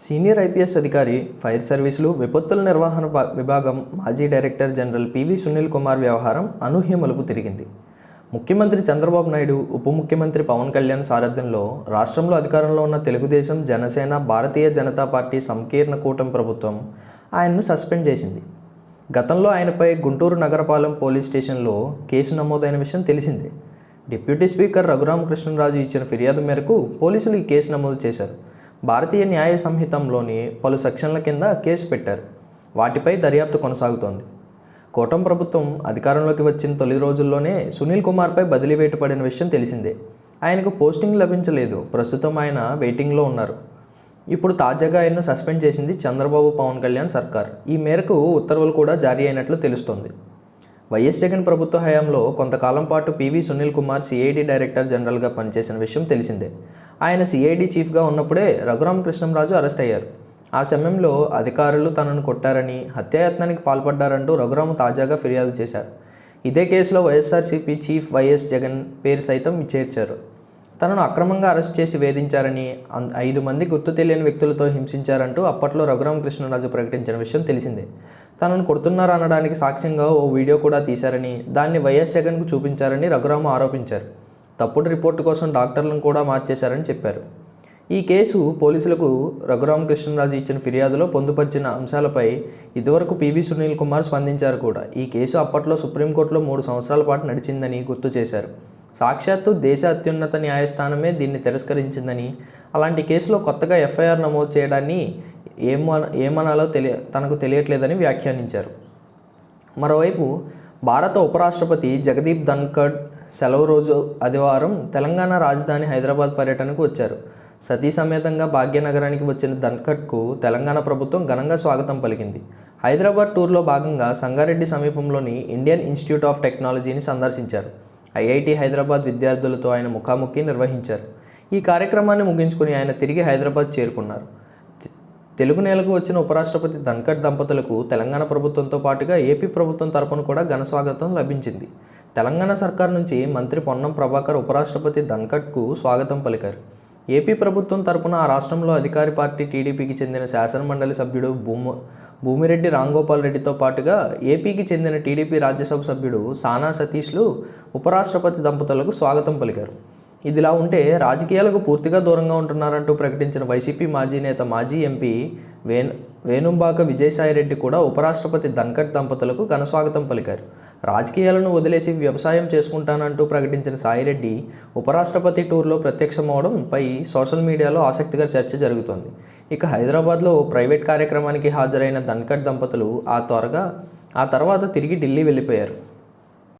Senior IPS అధికారి, fire సర్వీసులు, విపత్తుల నిర్వహణ విభాగం మాజీ director general PV Sunil Kumar వ్యవహారం అనూహ్య మలుపు తిరిగింది. ముఖ్యమంత్రి చంద్రబాబు నాయుడు, ఉప ముఖ్యమంత్రి పవన్ కళ్యాణ్ సారథ్యంలో రాష్ట్రంలో అధికారంలో ఉన్న తెలుగుదేశం, జనసేన, భారతీయ జనతా పార్టీ సంకీర్ణ కూటమి ప్రభుత్వం ఆయన్ను సస్పెండ్ చేసింది. గతంలో ఆయనపై గుంటూరు నగరపాలెం పోలీస్ స్టేషన్లో కేసు నమోదైన విషయం తెలిసిందే. డిప్యూటీ స్పీకర్ రఘురామకృష్ణరాజు ఇచ్చిన ఫిర్యాదు మేరకు పోలీసులు ఈ కేసు నమోదు చేశారు. భారతీయ న్యాయ సంహితంలోని పలు సెక్షన్ల కింద కేసు పెట్టారు. వాటిపై దర్యాప్తు కొనసాగుతోంది. కూటమి ప్రభుత్వం అధికారంలోకి వచ్చిన తొలి రోజుల్లోనే సునీల్ కుమార్పై బదిలీ వేటు పడిన విషయం తెలిసిందే. ఆయనకు పోస్టింగ్ లభించలేదు. ప్రస్తుతం ఆయన వెయిటింగ్లో ఉన్నారు. ఇప్పుడు తాజాగా ఆయన్ను సస్పెండ్ చేసింది చంద్రబాబు, పవన్ కళ్యాణ్ సర్కార్. ఈ మేరకు ఉత్తర్వులు కూడా జారీ అయినట్లు తెలుస్తోంది. వైఎస్ జగన్ ప్రభుత్వ హయాంలో కొంతకాలం పాటు PV Sunil Kumar CID director జనరల్గా పనిచేసిన విషయం తెలిసిందే. ఆయన సిఐడి చీఫ్గా ఉన్నప్పుడే రఘురామకృష్ణరాజు అరెస్ట్ అయ్యారు. ఆ సమయంలో అధికారులు తనను కొట్టారని, హత్యాయత్నానికి పాల్పడ్డారంటూ రఘురామ తాజాగా ఫిర్యాదు చేశారు. ఇదే కేసులో వైఎస్ఆర్సీపీ చీఫ్ వైఎస్ జగన్ పేరు సైతం చేర్చారు. తనను అక్రమంగా అరెస్ట్ చేసి వేధించారని, 5 మంది గుర్తు తెలియని వ్యక్తులతో హింసించారంటూ అప్పట్లో రఘురామకృష్ణరాజు ప్రకటించిన విషయం తెలిసిందే. తనను కొడుతున్నారనడానికి సాక్ష్యంగా ఓ వీడియో కూడా తీశారని, దాన్ని వైఎస్ జగన్కు చూపించారని రఘురామ ఆరోపించారు. తప్పుడు రిపోర్టు కోసం డాక్టర్లను కూడా మార్చేశారని చెప్పారు. ఈ కేసు పోలీసులకు రఘురామకృష్ణరాజు ఇచ్చిన ఫిర్యాదులో పొందుపరిచిన అంశాలపై ఇదివరకు పివి సునీల్ కుమార్ స్పందించారు కూడా. ఈ కేసు అప్పట్లో సుప్రీంకోర్టులో 3 సంవత్సరాల పాటు నడిచిందని గుర్తు చేశారు. సాక్షాత్తు దేశ అత్యున్నత న్యాయస్థానమే దీన్ని తిరస్కరించిందని, అలాంటి కేసులో కొత్తగా ఎఫ్ఐఆర్ నమోదు చేయడాన్ని ఏమనాలో తనకు తెలియట్లేదని వ్యాఖ్యానించారు. మరోవైపు భారత ఉపరాష్ట్రపతి జగదీప్ ధన్ఖడ్ సెలవు రోజు ఆదివారం తెలంగాణ రాజధాని హైదరాబాద్ పర్యటనకు వచ్చారు. సతీ సమేతంగా భాగ్యనగరానికి వచ్చిన ధన్ఖడ్కు తెలంగాణ ప్రభుత్వం ఘనంగా స్వాగతం పలికింది. హైదరాబాద్ టూర్లో భాగంగా సంగారెడ్డి సమీపంలోని ఇండియన్ ఇన్స్టిట్యూట్ ఆఫ్ టెక్నాలజీని సందర్శించారు. ఐఐటి హైదరాబాద్ విద్యార్థులతో ఆయన ముఖాముఖి నిర్వహించారు. ఈ కార్యక్రమాన్ని ముగించుకుని ఆయన తిరిగి హైదరాబాద్ చేరుకున్నారు. తెలుగు నేలకు వచ్చిన ఉపరాష్ట్రపతి ధన్ఖడ్ దంపతులకు తెలంగాణ ప్రభుత్వంతో పాటుగా ఏపీ ప్రభుత్వం తరపున కూడా ఘన స్వాగతం లభించింది. తెలంగాణ సర్కార్ నుంచి మంత్రి పొన్నం ప్రభాకర్ ఉపరాష్ట్రపతి ధన్ఖడ్కు స్వాగతం పలికారు. ఏపీ ప్రభుత్వం తరపున ఆ రాష్ట్రంలో అధికార పార్టీ టీడీపీకి చెందిన శాసనమండలి సభ్యుడు భూమిరెడ్డి రాంగోపాల్ రెడ్డితో పాటుగా ఏపీకి చెందిన టీడీపీ రాజ్యసభ సభ్యుడు సానా సతీష్లు ఉపరాష్ట్రపతి దంపతులకు స్వాగతం పలికారు. ఇదిలా ఉంటే రాజకీయాలకు పూర్తిగా దూరంగా ఉంటున్నారంటూ ప్రకటించిన వైసీపీ మాజీ నేత, మాజీ ఎంపీ వేణుంబాక విజయసాయిరెడ్డి కూడా ఉపరాష్ట్రపతి ధన్ఖడ్ దంపతులకు ఘనస్వాగతం పలికారు. రాజకీయాలను వదిలేసి వ్యవసాయం చేసుకుంటానంటూ ప్రకటించిన సాయిరెడ్డి ఉపరాష్ట్రపతి టూర్లో ప్రత్యక్షమవడంపై సోషల్ మీడియాలో ఆసక్తికర చర్చ జరుగుతోంది. ఇక హైదరాబాద్లో ప్రైవేట్ కార్యక్రమానికి హాజరైన ధన్ఖడ్ దంపతులు ఆ తర్వాత తిరిగి ఢిల్లీ వెళ్ళిపోయారు.